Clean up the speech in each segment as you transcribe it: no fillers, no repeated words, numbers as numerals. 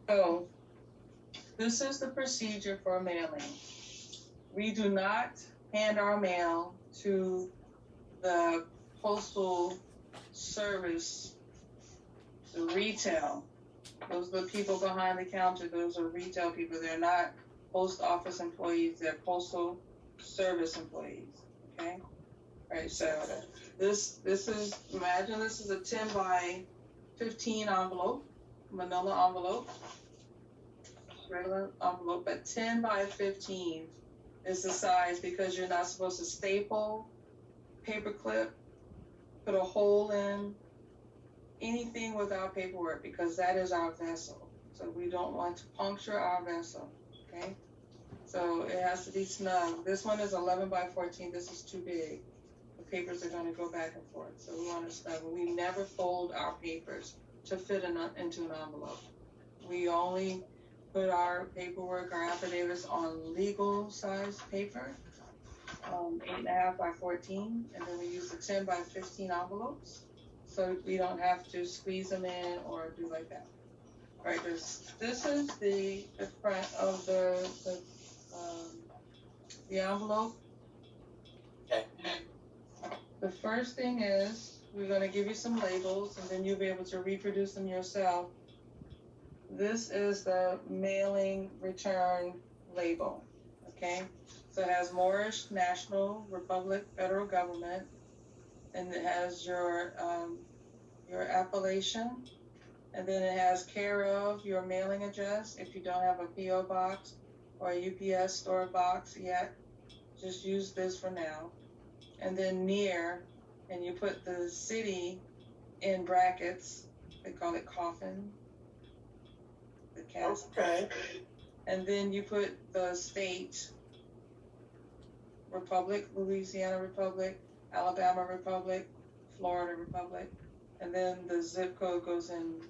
So this is the procedure for mailing. We do not hand our mail to the postal service, the retail. Those are the people behind the counter. Those are retail people. They're not post office employees. They're postal service employees. Okay. All right. So this is, imagine this is a 10 by 15 envelope, manila envelope, regular envelope, but 10 by 15 is the size because you're not supposed to staple, paper clip, put a hole in, anything without paperwork, because that is our vessel. So we don't want to puncture our vessel, okay? So it has to be snug. This one is 11 by 14. This is too big. The papers are going to go back and forth. So we want to snug. We never fold our papers to fit into an envelope. We only put our paperwork, our affidavits on legal size paper, 8.5 by 14, and then we use the 10 by 15 envelopes, so we don't have to squeeze them in or do like that. All right, this is the front of the envelope. Okay. The first thing is we're going to give you some labels, and then you'll be able to reproduce them yourself. This is the mailing return label, okay? So it has Moorish, National, Republic, Federal Government, and it has your appellation, and then it has care of, your mailing address. If you don't have a P.O. box or a UPS store box yet, just use this for now. And then near, and you put the city in brackets. They call it coffin. The cast. Okay. And then you put the state, Republic, Louisiana Republic, Alabama Republic, Florida Republic, and then the zip code goes in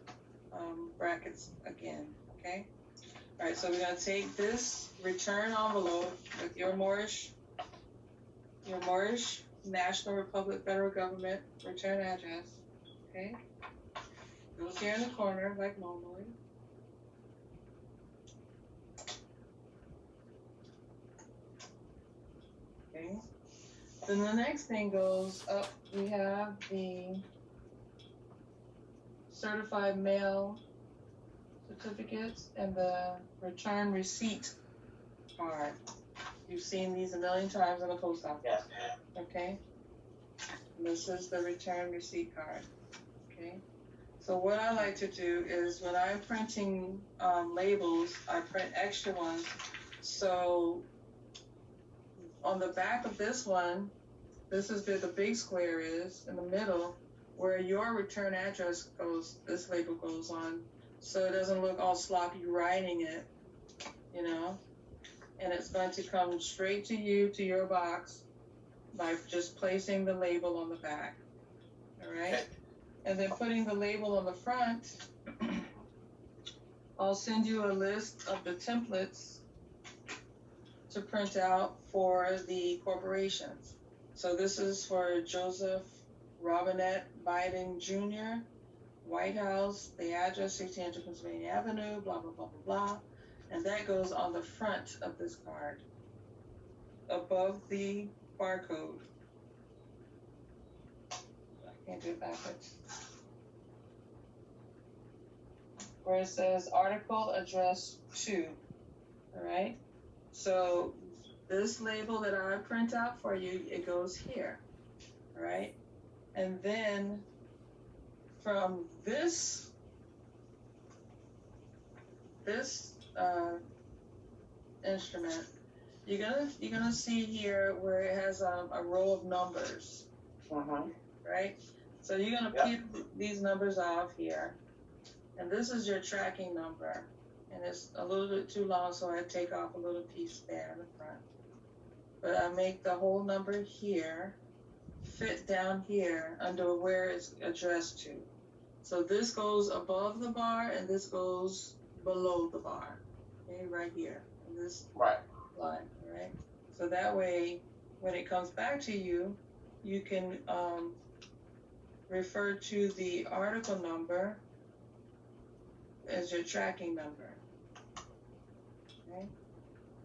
brackets again, okay? All right, so we're gonna take this return envelope with your Moorish National Republic Federal Government return address, okay? Goes here in the corner like normally. Okay. Then the next thing goes up, we have the certified mail certificates and the return receipt card. You've seen these a million times in the post office. Yes. Okay. And this is the return receipt card. Okay. So what I like to do is when I'm printing labels, I print extra ones. So on the back of this one, this is where the big square is in the middle, where your return address goes, this label goes on, so it doesn't look all sloppy writing it, you know? And it's going to come straight to you, to your box, by just placing the label on the back, all right? Okay. And then putting the label on the front, I'll send you a list of the templates to print out for the corporations. So this is for Joseph Robinette Biden Jr., White House, the address 1600 Pennsylvania Avenue, blah, blah, blah, blah, blah. And that goes on the front of this card, above the barcode. I can't do it backwards. Where it says article address to, all right? So this label that I print out for you, it goes here, all right? And then from this instrument, you're gonna see here where it has a row of numbers, right? So you're gonna peel these numbers off here, and this is your tracking number, and it's a little bit too long, so I take off a little piece there in the front. But I make the whole number here fit down here under where it's addressed to. So this goes above the bar, and this goes below the bar, okay, right here in this line, all right? So that way, when it comes back to you, you can refer to the article number is your tracking number. Okay.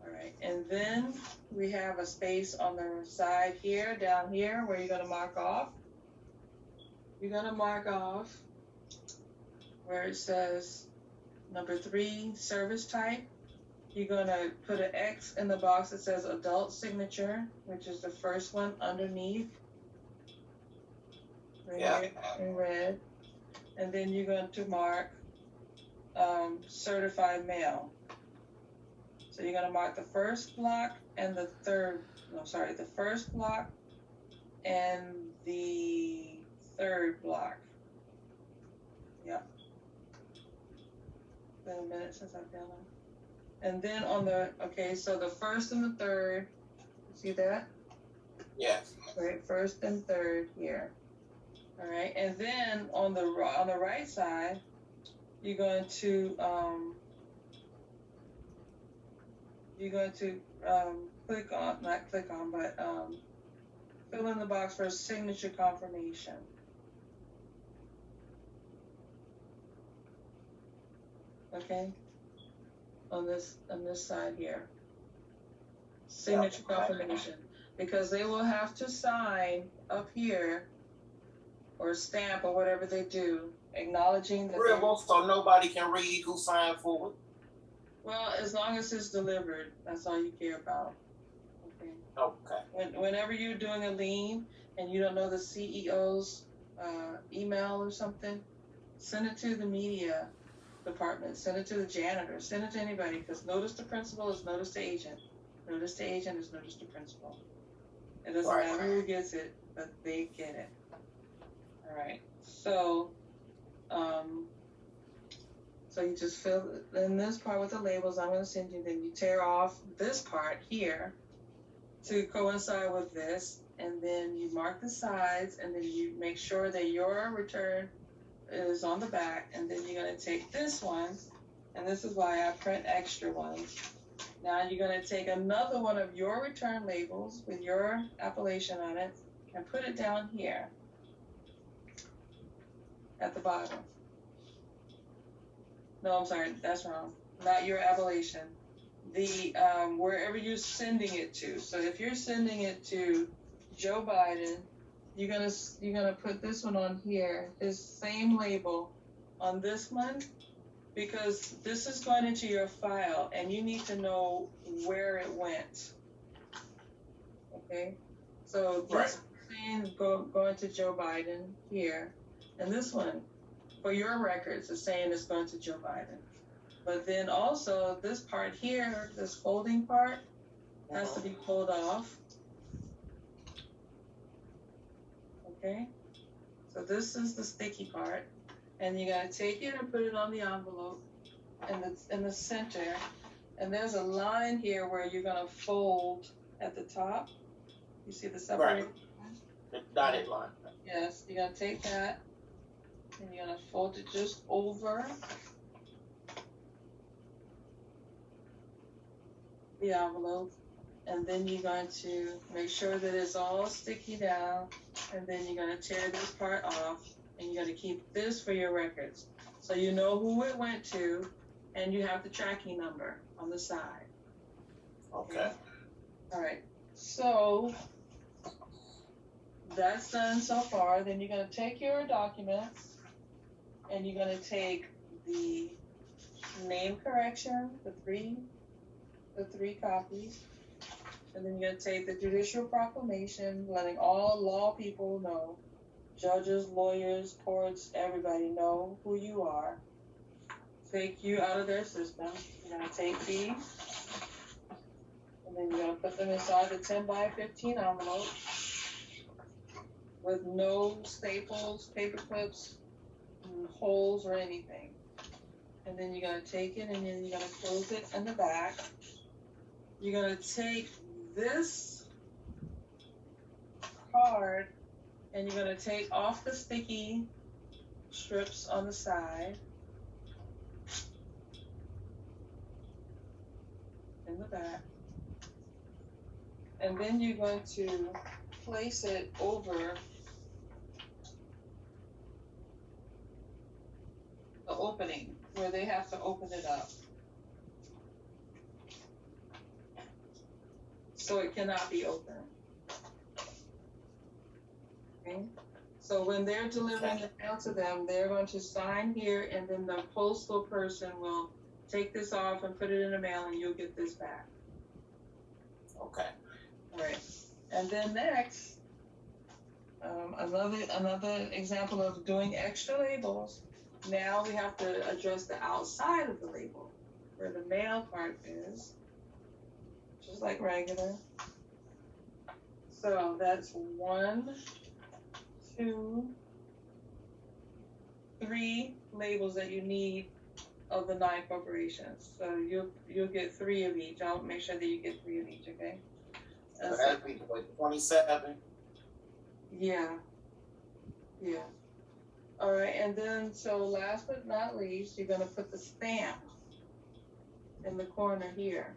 All right. And then we have a space on the side here, down here, where you're going to mark off. You're going to mark off where it says number 3, service type. You're going to put an X in the box that says adult signature, which is the first one underneath. Right here in red. And then you're going to mark certified mail. So you're going to mark the first block and the the first block and the third block. Yep. Been a minute since I've done it. And then on so the first and the third, see that? Yes. Right, first and third here. All right, and then on the right side, you're going to fill in the box for signature confirmation. Okay, on this side here, signature confirmation, because they will have to sign up here or stamp or whatever they do, acknowledging that. So nobody can read who signed for it. Well, as long as it's delivered, that's all you care about. Okay. Okay. Whenever you're doing a lien and you don't know the CEO's email or something, send it to the media department, send it to the janitor, send it to anybody, because notice to principal is notice to agent. Notice to agent is notice to principal. It doesn't matter who gets it, but they get it. All right. So, so you just fill in this part with the labels I'm going to send you. Then you tear off this part here to coincide with this, and then you mark the sides, and then you make sure that your return is on the back, and then you're going to take this one, and this is why I print extra ones. Now you're going to take another one of your return labels with your appellation on it and put it down here at the bottom. No, I'm sorry, that's wrong. Not your appellation. The wherever you're sending it to. So if you're sending it to Joe Biden, you're gonna put this one on here, this same label on this one, because this is going into your file and you need to know where it went. Okay, so this saying going to Joe Biden here, and this one for your records is saying it's going to Joe Biden. But then also this part here, this folding part, has to be pulled off. Okay, so this is the sticky part, and you gotta take it and put it on the envelope in the center, and there's a line here where you're gonna fold at the top. You see the separate line? The dotted line. Yes, you're gonna take that and you're gonna fold it just over the envelope, and then you're going to make sure that it's all sticky down, and then you're going to tear this part off, and you're going to keep this for your records, so you know who it went to, and you have the tracking number on the side. Okay. All right, so that's done so far. Then you're going to take your documents, and you're going to take the name correction, the three copies, and then you're going to take the judicial proclamation, letting all law people know, judges, lawyers, courts, everybody know who you are. Take you out of their system. You're going to take these, and then you're going to put them inside the 10 by 15 envelope with no staples, paper clips, holes, or anything. And then you're going to take it, and then you're going to close it in the back. You're going to take this card, and you're going to take off the sticky strips on the side in the back, and then you're going to place it over the opening where they have to open it up. So it cannot be open. Okay? So when they're delivering the mail to them, they're going to sign here, and then the postal person will take this off and put it in the mail, and you'll get this back. Okay. Right. And then next, another example of doing extra labels. Now we have to address the outside of the label, where the mail part is, just like regular. So that's 1, 2, 3 labels that you need of the 9 corporations. So you'll get 3 of each. I'll make sure that you get 3 of each, okay? So that'd be 27. Yeah. All right, and then so last but not least, you're gonna put the stamp in the corner here.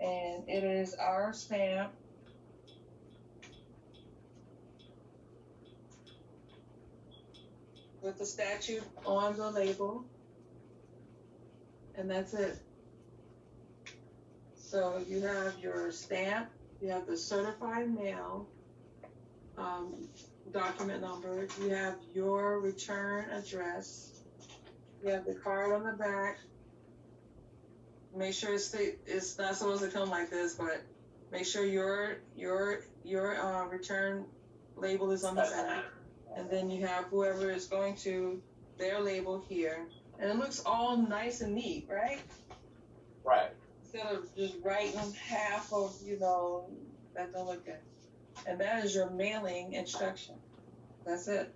And it is our stamp. With the statute on the label. And that's it. So you have your stamp, you have the certified mail document number, you have your return address, you have the card on the back. Make sure it's not supposed to come like this, but make sure your return label is on the back. And then you have whoever is going to their label here. And it looks all nice and neat, right? Right. Instead of just writing half of, that don't look good. And that is your mailing instruction. That's it.